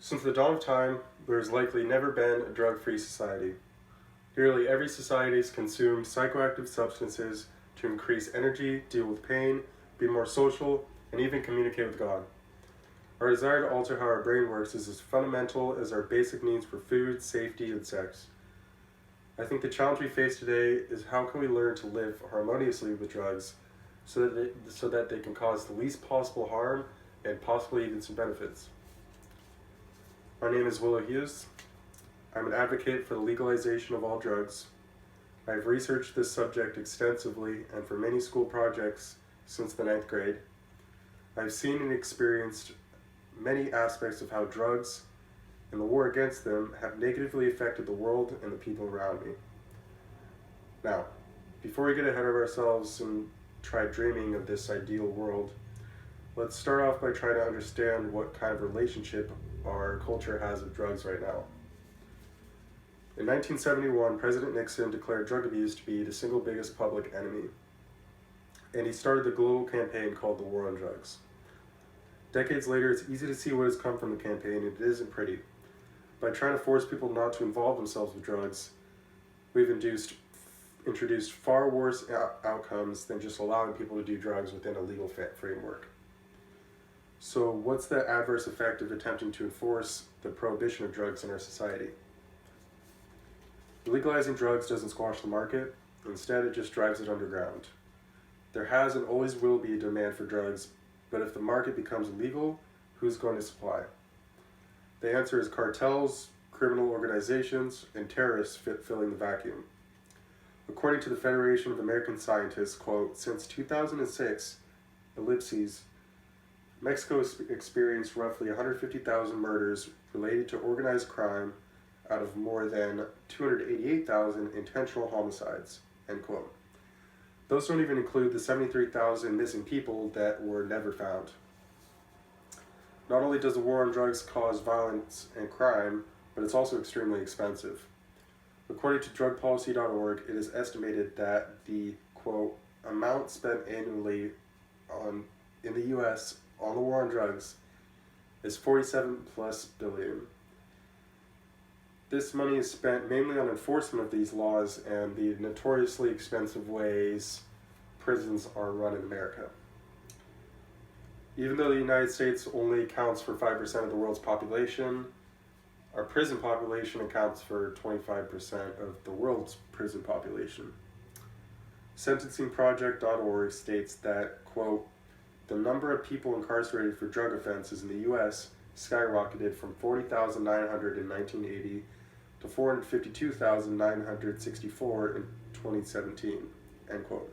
Since the dawn of time, there has likely never been a drug-free society. Nearly every society has consumed psychoactive substances to increase energy, deal with pain, be more social, and even communicate with God. Our desire to alter how our brain works is as fundamental as our basic needs for food, safety, and sex. I think the challenge we face today is how can we learn to live harmoniously with drugs so that they can cause the least possible harm and possibly even some benefits. My name is Willow Hughes. I'm an advocate for the legalization of all drugs. I've researched this subject extensively and for many school projects since the 9th grade. I've seen and experienced many aspects of how drugs and the war against them have negatively affected the world and the people around me. Now, before we get ahead of ourselves and try dreaming of this ideal world, let's start off by trying to understand what kind of relationship our culture has with drugs right now. In 1971, President Nixon declared drug abuse to be the single biggest public enemy, and he started the global campaign called the War on Drugs. Decades later, it's easy to see what has come from the campaign, and it isn't pretty. By trying to force people not to involve themselves with drugs, we've introduced far worse outcomes than just allowing people to do drugs within a legal framework. So what's the adverse effect of attempting to enforce the prohibition of drugs in our society? Legalizing drugs doesn't squash the market. Instead, it just drives it underground. There has and always will be a demand for drugs, but if the market becomes illegal, who's going to supply? The answer is cartels, criminal organizations, and terrorists filling the vacuum. According to the Federation of American Scientists, quote, since 2006, ellipses, Mexico has experienced roughly 150,000 murders related to organized crime out of more than 288,000 intentional homicides, end quote. Those don't even include the 73,000 missing people that were never found. Not only does the war on drugs cause violence and crime, but it's also extremely expensive. According to drugpolicy.org, it is estimated that the, quote, amount spent annually in the U.S. on the war on drugs is 47 plus billion. This money is spent mainly on enforcement of these laws and the notoriously expensive ways prisons are run in America. Even though the United States only accounts for 5% of the world's population, our prison population accounts for 25% of the world's prison population. SentencingProject.org states that, quote, the number of people incarcerated for drug offenses in the U.S. skyrocketed from 40,900 in 1980 to 452,964 in 2017, end quote.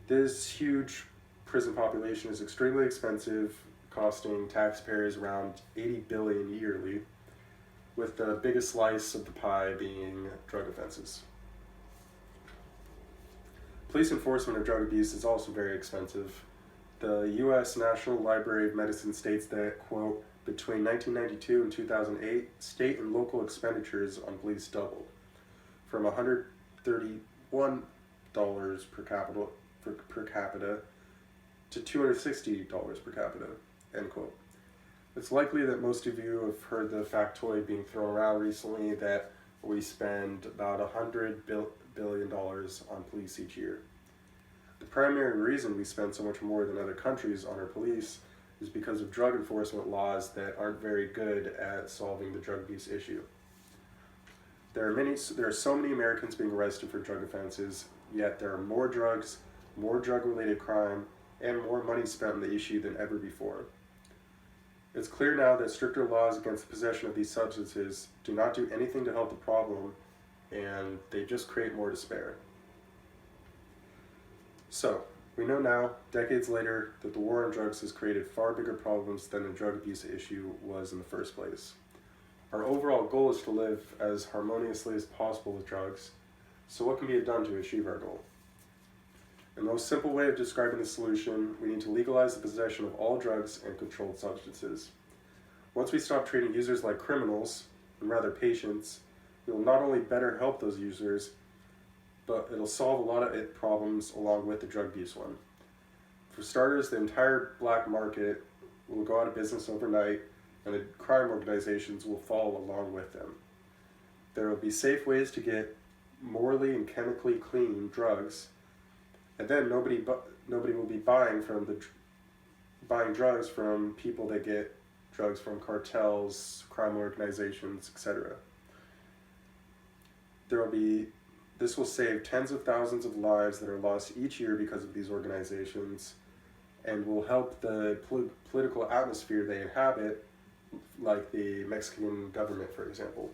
This huge prison population is extremely expensive, costing taxpayers around $80 billion yearly, with the biggest slice of the pie being drug offenses. Police enforcement of drug abuse is also very expensive. The U.S. National Library of Medicine states that, quote, between 1992 and 2008, state and local expenditures on police doubled, from $131 per capita to $260 per capita, end quote. It's likely that most of you have heard the factoid being thrown around recently that we spend about $100 billion on police each year. The primary reason we spend so much more than other countries on our police is because of drug enforcement laws that aren't very good at solving the drug abuse issue. There are so many Americans being arrested for drug offenses, yet there are more drugs, more drug-related crime, and more money spent on the issue than ever before. It's clear now that stricter laws against the possession of these substances do not do anything to help the problem, and they just create more despair. So, we know now, decades later, that the war on drugs has created far bigger problems than the drug abuse issue was in the first place. Our overall goal is to live as harmoniously as possible with drugs, so what can be done to achieve our goal? In the most simple way of describing the solution, we need to legalize the possession of all drugs and controlled substances. Once we stop treating users like criminals, and rather patients, we will not only better help those users, but it'll solve a lot of problems along with the drug abuse one. For starters, the entire black market will go out of business overnight, and the crime organizations will follow along with them. There will be safe ways to get morally and chemically clean drugs, and then nobody will be buying drugs from people that get drugs from cartels, crime organizations, etc. This will save tens of thousands of lives that are lost each year because of these organizations, and will help the political atmosphere they inhabit, like the Mexican government, for example.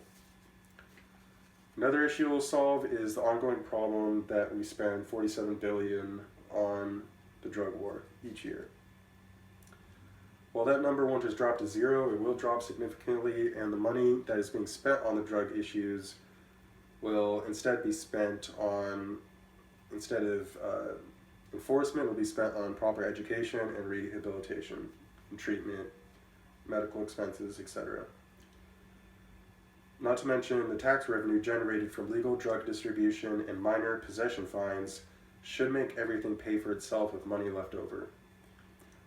Another issue we'll solve is the ongoing problem that we spend $47 billion on the drug war each year. While that number won't just drop to zero, it will drop significantly, and the money that is being spent on the drug issues will instead be spent on, instead of enforcement, will be spent on proper education and rehabilitation and treatment, medical expenses, etc. Not to mention, the tax revenue generated from legal drug distribution and minor possession fines should make everything pay for itself with money left over.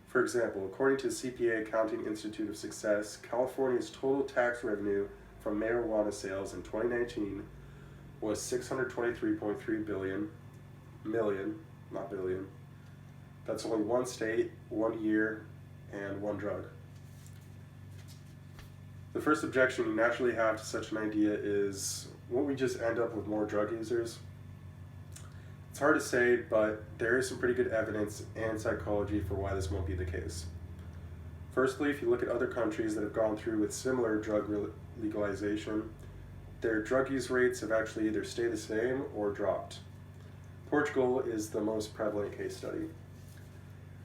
For example, according to CPA Accounting Institute of Success, California's total tax revenue from marijuana sales in 2019 was $623.3 million, not billion. That's only one state, 1 year, and one drug. The first objection you naturally have to such an idea is, won't we just end up with more drug users? It's hard to say, but there is some pretty good evidence and psychology for why this won't be the case. Firstly, if you look at other countries that have gone through with similar drug legalization, their drug use rates have actually either stayed the same or dropped. Portugal is the most prevalent case study.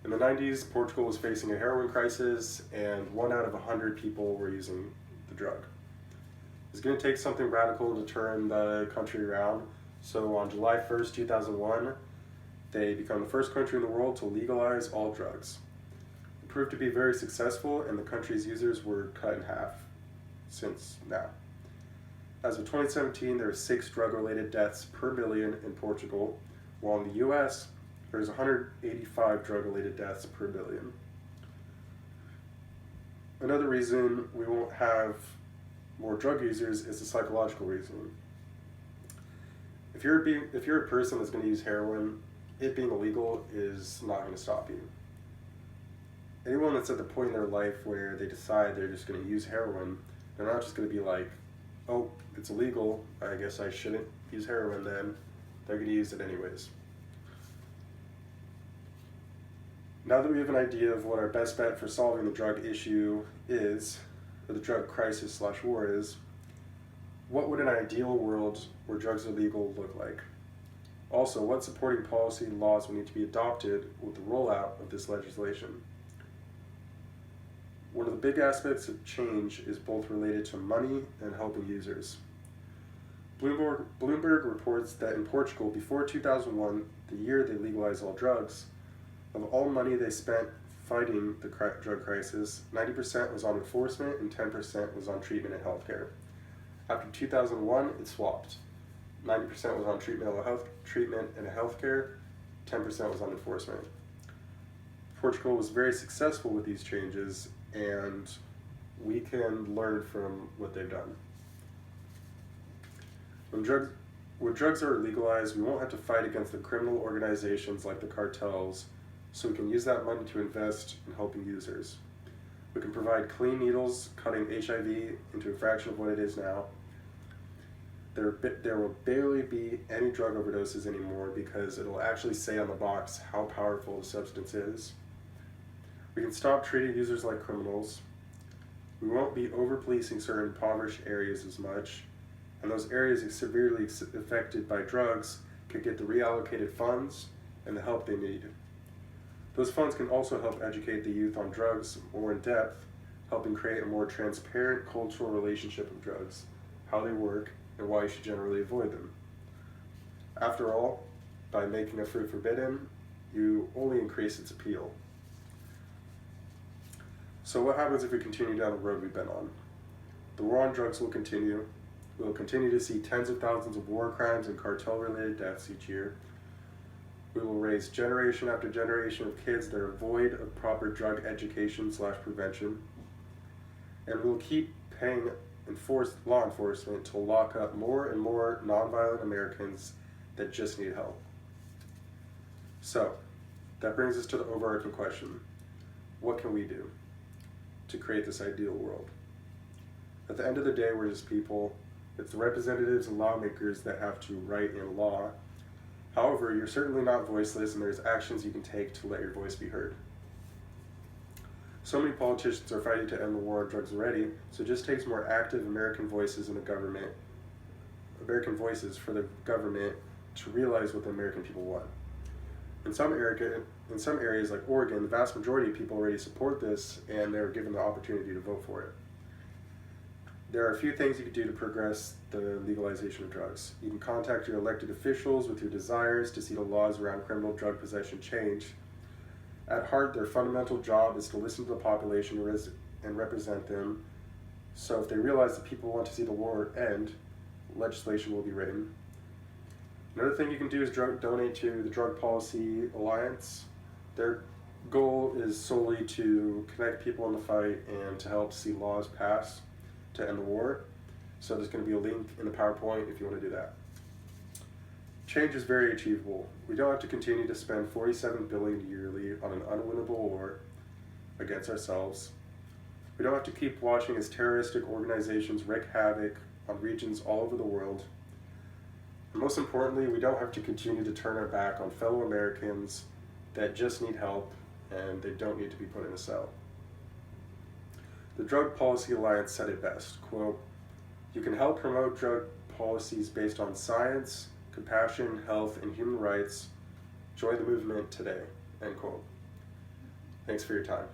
In the 90s, Portugal was facing a heroin crisis, and 1 out of 100 people were using the drug. It's going to take something radical to turn the country around, so on July 1st, 2001, they become the first country in the world to legalize all drugs. It proved to be very successful, and the country's users were cut in half since now. As of 2017, there are 6 drug-related deaths per million in Portugal, while in the US, there's 185 drug-related deaths per billion. Another reason we won't have more drug users is the psychological reason. If you're a person that's going to use heroin, it being illegal is not going to stop you. Anyone that's at the point in their life where they decide they're just going to use heroin, they're not just going to be like, oh, it's illegal, I guess I shouldn't use heroin then. They're going to use it anyways. Now that we have an idea of what our best bet for solving the drug issue is, or the drug crisis/war is, what would an ideal world where drugs are legal look like? Also, what supporting policy and laws will need to be adopted with the rollout of this legislation? One of the big aspects of change is both related to money and helping users. Bloomberg reports that in Portugal, before 2001, the year they legalized all drugs, of all money they spent fighting the drug crisis, 90% was on enforcement and 10% was on treatment and healthcare. After 2001, it swapped. 90% was on treatment and healthcare, 10% was on enforcement. Portugal was very successful with these changes, and we can learn from what they've done. When drugs are legalized, we won't have to fight against the criminal organizations like the cartels, so we can use that money to invest in helping users. We can provide clean needles, cutting HIV into a fraction of what it is now. There will barely be any drug overdoses anymore because it'll actually say on the box how powerful the substance is. We can stop treating users like criminals. We won't be over-policing certain impoverished areas as much, and those areas severely affected by drugs could get the reallocated funds and the help they need. Those funds can also help educate the youth on drugs more in depth, helping create a more transparent cultural relationship with drugs, how they work, and why you should generally avoid them. After all, by making a fruit forbidden, you only increase its appeal. So what happens if we continue down the road we've been on? The war on drugs will continue. We'll continue to see tens of thousands of war crimes and cartel-related deaths each year. We will raise generation after generation of kids that are void of proper drug education/prevention. and we'll keep paying law enforcement to lock up more and more nonviolent Americans that just need help. So, that brings us to the overarching question. What can we do to create this ideal world? At the end of the day, we're just people. It's the representatives and lawmakers that have to write in law. However, you're certainly not voiceless, and there's actions you can take to let your voice be heard. So many politicians are fighting to end the war on drugs already, so it just takes more active American voices in the government, American voices for the government to realize what the American people want. In some areas like Oregon, the vast majority of people already support this, and they're given the opportunity to vote for it. There are a few things you can do to progress the legalization of drugs. You can contact your elected officials with your desires to see the laws around criminal drug possession change. At heart, their fundamental job is to listen to the population and represent them. So if they realize that people want to see the war end, legislation will be written. Another thing you can do is donate to the Drug Policy Alliance. Their goal is solely to connect people in the fight and to help see laws passed to end the war. So there's going to be a link in the PowerPoint if you want to do that. Change is very achievable. We don't have to continue to spend $47 billion yearly on an unwinnable war against ourselves. We don't have to keep watching as terroristic organizations wreak havoc on regions all over the world. And most importantly, we don't have to continue to turn our back on fellow Americans that just need help and they don't need to be put in a cell. The Drug Policy Alliance said it best, quote, "You can help promote drug policies based on science, compassion, health, and human rights. Join the movement today," end quote. Thanks for your time.